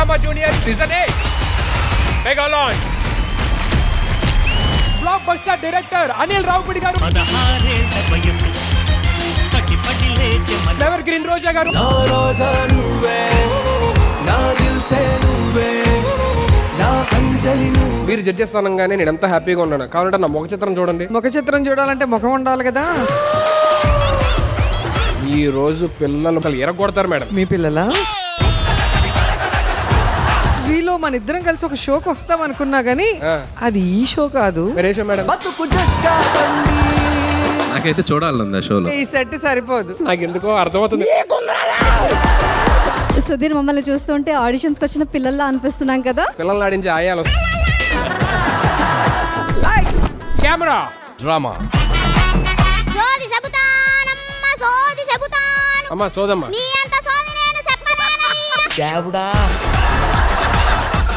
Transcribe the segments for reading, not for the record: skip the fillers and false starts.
Drama junior season 8 mega launch. Block buster director Anil Ravipudi గారు, ever green రోజా గారు, మీరు judge స్థానంగానే నేను ఎంత హ్యాపీగా ఉన్నాను. కావాలంటే నా ముఖ చిత్రం చూడండి. ముఖ చిత్రం చూడాలంటే ముఖం ఉండాలి కదా. ఈ రోజు పిల్లలు ఎరగొడతారు మేడం. మీ పిల్లలా? జీలో మన ఇద్దరం కలిసి ఒక షోకి వస్తాం అనుకున్నా గానీ అది ఈ షో కాదు. మేడం నాకైతే చూడాలి ఆ షోలో. ఈ సెట్ సరిపోదు. నాకు ఎందుకో అర్థమవుతుంది. సుధీర్, మమ్మల్ని చూస్తుంటే ఆడిషన్స్కి వచ్చిన పిల్లల్లా అనిపిస్తున్నాం కదా. పిల్లల్ని ఆడించి ఆయాలు. Camera drama. అమ్మా సోదమ్మా,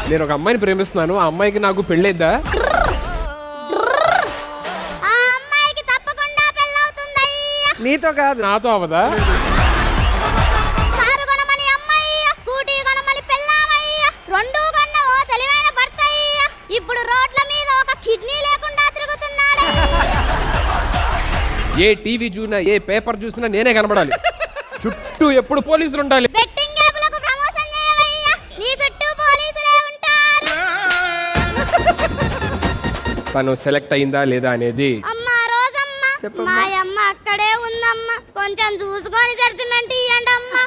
నేను ఒక అమ్మాయిని ప్రేమిస్తున్నాను. ఆ అమ్మాయికి నాకు పెళ్ళైద్దా? నీతో కాదు, నాతో అవదా? ఏ టీవీ చూసినా ఏ పేపర్ చూసినా నేనే కనబడాలి. చుట్టూ ఎప్పుడు పోలీసులు ఉండాలి. తను సెలెక్ట్ అయిందా లేదా అనేది మా అమ్మ అక్కడే ఉందమ్మా, కొంచెం చూసుకొని జడ్జిమెంట్ ఇయ్యండి అమ్మా.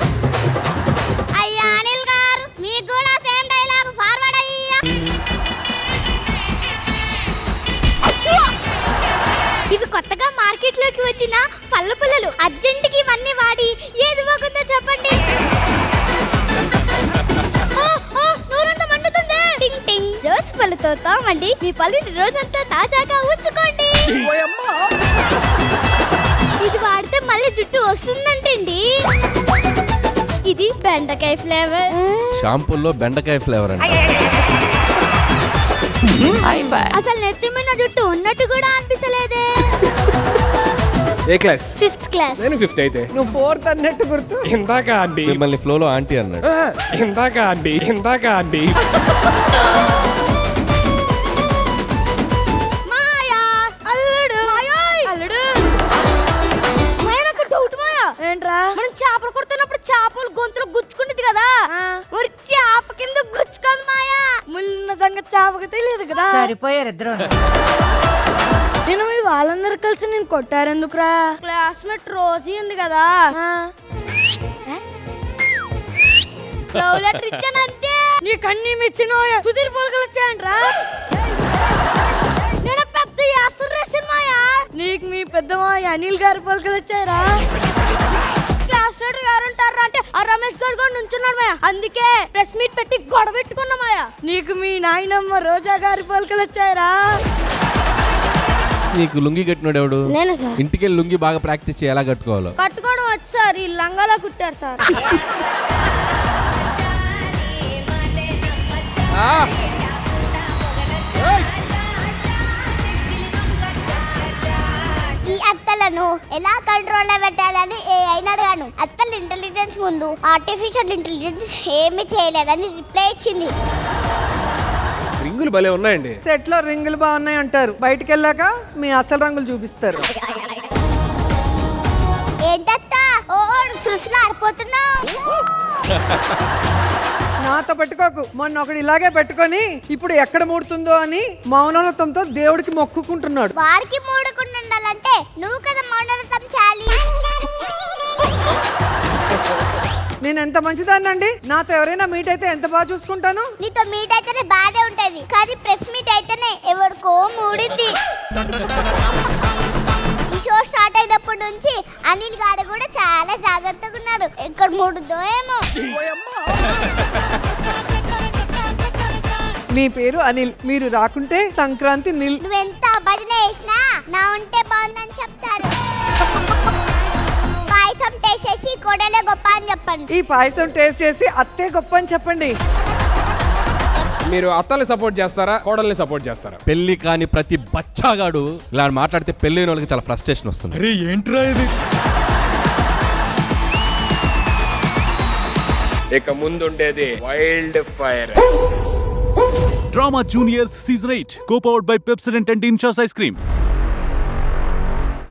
అయ్యా అనిల్ గారు, మీకు కూడా సేమ్ డైలాగ్ ఫార్వర్డ్ అయ్యా. ఇవి కొత్తగా మార్కెట్ లోకి వచ్చిన పళ్ళ పుల్లలు. అర్జెంట్ కి ఇవన్నీ వాడి ఏది బాగుందో చెప్పండి. టింగ్ టింగ్, రోజ్ పళ్ళతో తోమండి, మీ పళ్ళని రోజంతా తాజాగా ఉంచుకోండి. ఇది వాడితే మళ్ళీ జుట్టు వస్తుందంటండి. ఇది బెండకాయ ఫ్లేవర్. షాంపూల్లో బెండకాయ ఫ్లేవర్ అండి. అసలు నెత్తి మీద జుట్టు ఉన్నట్టు కూడా అనిపించలేదే. ఏ క్లాస్? 5th class. నేను 5th అయితే. నువ్వు 4th అన్నట్టు గుర్తు. ఇందాక అండి మిమ్మల్ని ఫ్లోలో ఆంటీ అన్నాడు. ఇందాక అండి మాయా అల్లుడు, అల్లుడు. మాయా, నాకు డౌట్ మాయా. ఏంట్రా? మనం చేపలు కొడుతున్నప్పుడు చేపలు గొంతులో గుచ్చుకుంటుంది కదా, మరి చేప కింద గుచ్చుకోదు మాయా. ముళ్ళున్న సంగతి చేపకి తెలియదు కదా. సరిపోయారు ఇద్దరు. నేను మీ వాళ్ళందరూ కలిసి నేను కొట్టారెందుకురా? క్లాస్మేట్ రోజీ ఉంది కదా, లవ్ లెటర్ ఇచ్చాను అంతే. నీకు అన్ని మెచ్చిన సుధీర్ పోల్కలు వచ్చాయంట్రా. నేను పెద్ద యాసర్ రాశాను మాయా, నీకు మీ పెద్ద మాయ అనిల్ గారి పోల్కలు వచ్చాయరా. క్లాస్ లీడర్ గారు ఉంటారా అంటే ఆ రమేష్ గారు కూడా నుంచున్నాడు మాయా, అందుకే ప్రెస్ మీట్ పెట్టి గొడవ పెట్టుకున్నా మాయా. నీకు మీ నాయనమ్మ రోజా గారి పోల్కలు వచ్చాయరా. నీకు లుంగి కట్టినాడు ఎవడు? నేను సార్. ఇంటికెళ్ళి లుంగి బాగా ప్రాక్టీస్ చేయి ఎలా కట్టుకోవాలో. కట్టుకోవడం వచ్చు సార్, ఈ లంగాలా కుట్టారు సార్. ఈ అత్తలను ఎలా కంట్రోల్ లో పెట్టాలని ఏఐని అడిగాను. అత్తల ఇంటెలిజెన్స్ ముందు ఆర్టిఫిషియల్ ఇంటెలిజెన్స్ ఏమీ చేయలేదని రిప్లై ఇచ్చింది. రింగులు భలే ఉన్నాయండి. సెట్ లో రింగులు బాగున్నాయి అంటారు, బయటికి వెళ్ళాక మీ అసలు రంగులు చూపిస్తారు. ఏంటత్తా ఓ సృష్టిలో ఆడిపోతున్నావు? నాతో పెట్టుకోకు. మొన్న ఒకడు ఇలాగే పెట్టుకొని ఇప్పుడు ఎక్కడ మూడుతుందో అని మౌనవ్రతంతో దేవుడికి మొక్కుకుంటున్నాడు. వారికి మూడకుండా ఉండాలంటే నువ్వు కదా మౌనవ్రతం చేయాలి. నేను ఎంత మంచిదాన్నండి. నాతో ఎవరైనా మీట్ అయితే ఎంత బాగా చూసుకుంటాను. నీతో మీట్ అయితేనే బాధే ఉంటది, కానీ ప్రెస్ మీట్ అయితేనే ఎవరికో మూడింది. ఈ షో స్టార్ట్ అయినప్పటి నుంచి అనిల్ గారు కూడా చాలా జాగ్రత్తగా ఉన్నారు. ఎక్కడ మూడుద్దో ఏమో. మీ పేరు అనిల్, మీరు రాకుంటే సంక్రాంతి నిల్. నువ్వెంత భజన చేసినా నా ఉంటే బాగుందని చెప్తారు. పాయసం టేస్ట్ చేసి కోడలే గొప్ప అని చెప్పండి. ఈ పాయసం టేస్ట్ చేసి అత్తే గొప్ప అని చెప్పండి. మీరు అత్తల్ని సపోర్ట్ చేస్తారా, కోడల్ని సపోర్ట్ చేస్తారా? పెళ్లి కాని ప్రతి బచ్చాగాడు ఇలా మాట్లాడితే పెళ్ళైన వాళ్ళకి చాలా ఫ్రస్ట్రేషన్ వస్తుంది. అరే ఏంట్రా ఇది? ఇక ముందుండేది wild fire. Drama Juniors Season 8, co-powered by Pepsodent and Inchas Ice Cream.